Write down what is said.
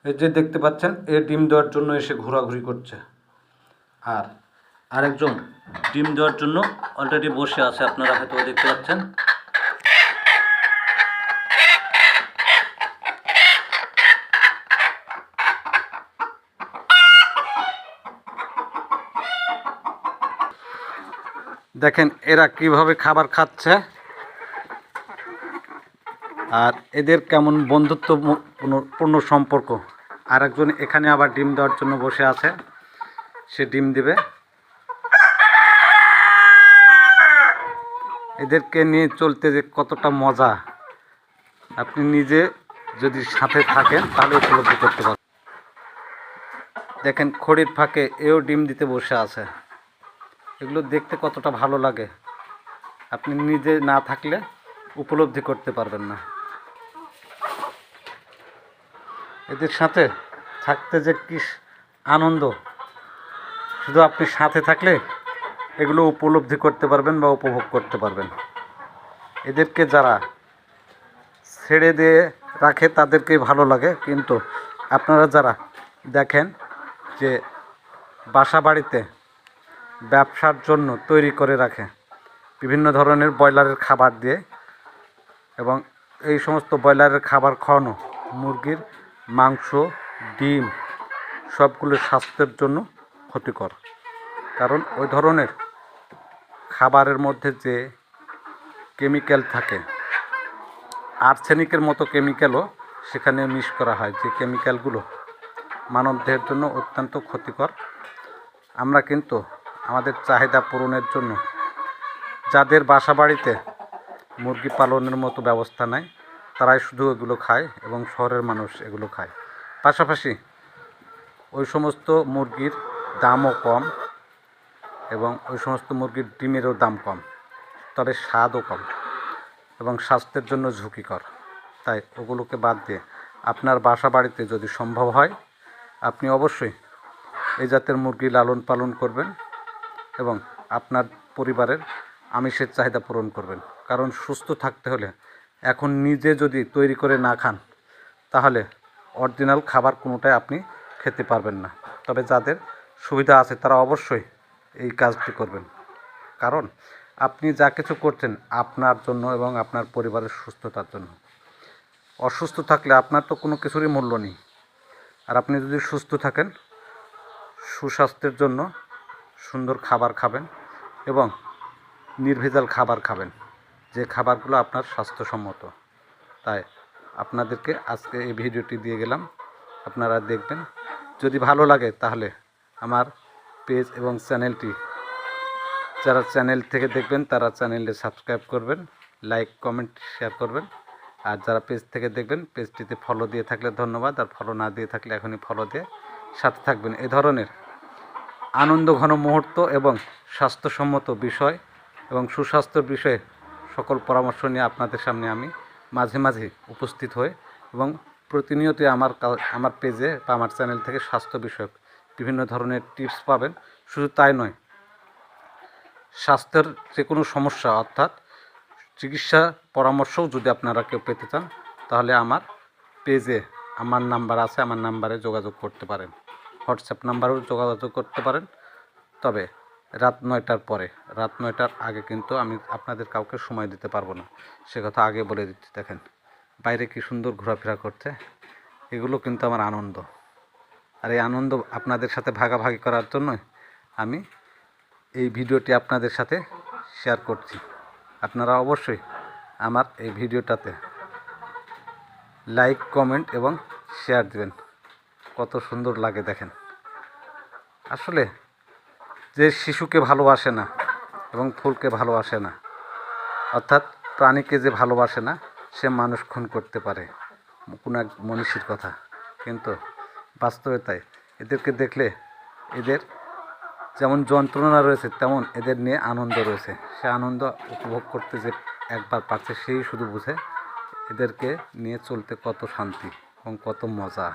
এই যে দেখতে পাচ্ছেন, এ ডিম দেওয়ার জন্য এসে ঘোরাঘুরি করছে। আর আরেকজন ডিম দেওয়ার জন্য অলরেডি বসে আছে, আপনারা হয়তো দেখতে পাচ্ছেন। দেখেন এরা কিভাবে খাবার খাচ্ছে আর এদের কেমন বন্ধুত্বপূর্ণ সম্পর্ক। আর একজন এখানে আবার ডিম দেওয়ার জন্য বসে আছে, সে ডিম দিবে। এদেরকে নিয়ে চলতে যে কতটা মজা, আপনি নিজে যদি সাথে থাকেন তাহলে উপলব্ধি করতে পারবেন। দেখেন খড়ির ফাঁকে এও ডিম দিতে বসে আছে। এগুলো দেখতে কতটা ভালো লাগে, আপনি নিজে না থাকলে উপলব্ধি করতে পারবেন না। এদের সাথে থাকতে যে কি আনন্দ, শুধু আপনি সাথে থাকলে এগুলো উপলব্ধি করতে পারবেন বা উপভোগ করতে পারবেন। এদেরকে যারা ছেড়ে দিয়ে রাখে তাদেরকে ভালো লাগে, কিন্তু আপনারা যারা দেখেন যে বাসা বাড়িতে ব্যবসার জন্য তৈরি করে রাখে বিভিন্ন ধরনের ব্রয়লারের খাবার দিয়ে, এবং এই সমস্ত ব্রয়লারের খাবার খাওয়ানো মুরগির মাংস, ডিম সবগুলো স্বাস্থ্যের জন্য ক্ষতিকর। কারণ ওই ধরনের খাবারের মধ্যে যে কেমিক্যাল থাকে, আর্সেনিকের মতো কেমিক্যালও সেখানে মিক্স করা হয়, যে কেমিক্যালগুলো মানবদেহের জন্য অত্যন্ত ক্ষতিকর। আমরা কিন্তু আমাদের চাহিদা পূরণের জন্য যাদের বাসা বাড়িতে মুরগি পালনের মতো ব্যবস্থা নাই, তারাই শুধু এগুলো খায় এবং শহরের মানুষ এগুলো খায়। পাশাপাশি ওই সমস্ত মুরগির দামও কম এবং ওই সমস্ত মুরগির ডিমেরও দাম কম, তবে স্বাদও কম এবং স্বাস্থ্যের জন্য ঝুঁকিকর। তাই ওগুলোকে বাদ দিয়ে আপনার বাসা বাড়িতে যদি সম্ভব হয়, আপনি অবশ্যই এই জাতের মুরগি লালন পালন করবেন এবং আপনার পরিবারের আমিষের চাহিদা পূরণ করবেন। কারণ সুস্থ থাকতে হলে এখন নিজে যদি তৈরি করে না খান, তাহলে অরিজিনাল খাবার কোনোটাই আপনি খেতে পারবেন না। তবে যাদের সুবিধা আছে তারা অবশ্যই এই কাজটি করবেন, কারণ আপনি যা কিছু করছেন আপনার জন্য এবং আপনার পরিবারের সুস্থতার জন্য। অসুস্থ থাকলে আপনার তো কোনো কিছুরই মূল্য নেই। আর আপনি যদি সুস্থ থাকেন, সুস্বাস্থ্যের জন্য সুন্দর খাবার খাবেন এবং নির্ভেজাল খাবার খাবেন, যে খাবারগুলো আপনার স্বাস্থ্যসম্মত। তাই আপনাদেরকে আজকে এই ভিডিওটি দিয়ে গেলাম, আপনারা দেখবেন। যদি ভালো লাগে তাহলে আমার পেজ এবং চ্যানেলটি, যারা চ্যানেল থেকে দেখবেন তারা চ্যানেলে সাবস্ক্রাইব করবেন, লাইক কমেন্ট শেয়ার করবেন। আর যারা পেজ থেকে দেখবেন পেজটিতে ফলো দিয়ে থাকলে ধন্যবাদ, আর ফলো না দিয়ে থাকলে এখনই ফলো দিয়ে সাথে থাকবেন। এ ধরনের আনন্দঘন মুহূর্ত এবং স্বাস্থ্যসম্মত বিষয় এবং সুস্বাস্থ্যের বিষয়ে সকল পরামর্শ নিয়ে আপনাদের সামনে আমি মাঝে মাঝে উপস্থিত হই, এবং প্রতিনিয়তই আমার পেজে বা আমার চ্যানেল থেকে স্বাস্থ্য বিষয়ক বিভিন্ন ধরনের টিপস পাবেন। শুধু তাই নয়, স্বাস্থ্যের যে কোনো সমস্যা অর্থাৎ চিকিৎসা পরামর্শও যদি আপনারা কেউ পেতে চান, তাহলে আমার পেজে আমার নাম্বার আছে, আমার নাম্বারে যোগাযোগ করতে পারেন। হোয়াটসঅ্যাপ নাম্বারেও যোগাযোগ করতে পারেন। তবে রাত 9টার পরে, রাত 9টার আগে কিন্তু আমি আপনাদের কাউকে সময় দিতে পারবো না, সে কথা আগে বলে দিচ্ছি। দেখেন বাইরে কি সুন্দর ঘোরাফেরা করছে, এগুলো কিন্তু আমার আনন্দ। আর এই আনন্দ আপনাদের সাথে ভাগাভাগি করার জন্যই আমি এই ভিডিওটি আপনাদের সাথে শেয়ার করছি। আপনারা অবশ্যই আমার এই ভিডিওটাতে লাইক কমেন্ট এবং শেয়ার দিবেন। কত সুন্দর লাগে দেখেন। আসলে যে শিশুকে ভালোবাসে না এবং ফুলকে ভালোবাসে না, অর্থাৎ প্রাণীকে যে ভালোবাসে না, সে মানুষ খুন করতে পারে, কোনো এক মনীষীর কথা। কিন্তু বাস্তবে তাই। এদেরকে দেখলে এদের যেমন যন্ত্রণা রয়েছে, তেমন এদের নিয়ে আনন্দ রয়েছে। সে আনন্দ উপভোগ করতে যে একবার পারছে সেই শুধু বুঝে এদেরকে নিয়ে চলতে কত শান্তি এবং কত মজা।